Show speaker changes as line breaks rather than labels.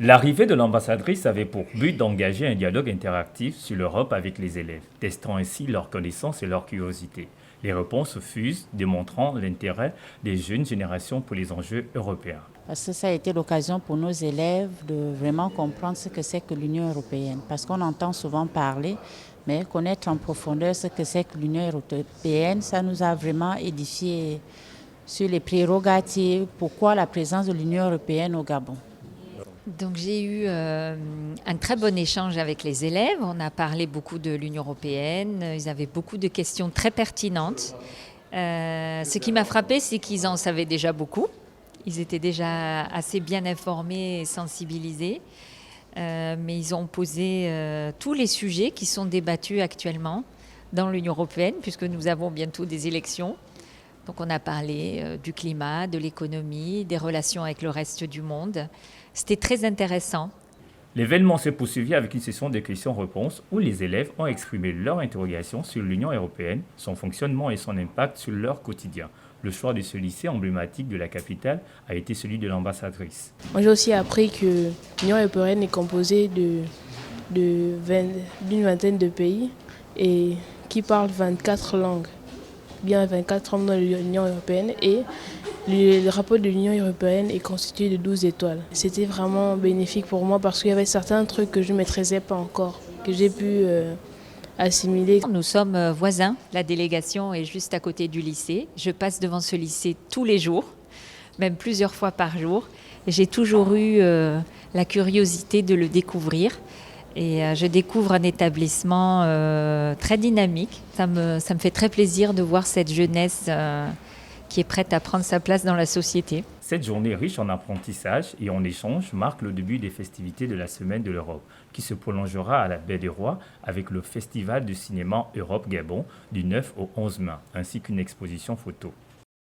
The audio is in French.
L'arrivée de l'ambassadrice avait pour but d'engager un dialogue interactif sur l'Europe avec les élèves, testant ainsi leur connaissance et leur curiosité. Les réponses fusent, démontrant l'intérêt des jeunes générations pour les enjeux européens.
Parce que ça a été l'occasion pour nos élèves de vraiment comprendre ce que c'est que l'Union européenne. Parce qu'on entend souvent parler, mais connaître en profondeur ce que c'est que l'Union européenne, ça nous a vraiment édifié sur les prérogatives, pourquoi la présence de l'Union européenne au Gabon.
Donc j'ai eu un très bon échange avec les élèves. On a parlé beaucoup de l'Union européenne. Ils avaient beaucoup de questions très pertinentes. Ce qui m'a frappé, c'est qu'ils en savaient déjà beaucoup. Ils étaient déjà assez bien informés et sensibilisés. Mais ils ont posé tous les sujets qui sont débattus actuellement dans l'Union européenne, puisque nous avons bientôt des élections. Donc on a parlé du climat, de l'économie, des relations avec le reste du monde. C'était très intéressant.
L'événement s'est poursuivi avec une session de questions-réponses où les élèves ont exprimé leurs interrogations sur l'Union européenne, son fonctionnement et son impact sur leur quotidien. Le choix de ce lycée emblématique de la capitale a été celui de l'ambassadrice.
Moi, j'ai aussi appris que l'Union européenne est composée d'une vingtaine de pays et qui parlent 24 langues, bien 24 membres de l'Union européenne, et le rapport de l'Union européenne est constitué de 12 étoiles. C'était vraiment bénéfique pour moi parce qu'il y avait certains trucs que je ne maîtrisais pas encore, que j'ai pu assimiler.
Nous sommes voisins, la délégation est juste à côté du lycée. Je passe devant ce lycée tous les jours, même plusieurs fois par jour. J'ai toujours eu la curiosité de le découvrir. Et je découvre un établissement très dynamique. Ça me fait très plaisir de voir cette jeunesse qui est prête à prendre sa place dans la société.
Cette journée riche en apprentissage et en échange marque le début des festivités de la Semaine de l'Europe, qui se prolongera à la Baie des Rois avec le Festival de cinéma Europe Gabon du 9 au 11 mai, ainsi qu'une exposition photo.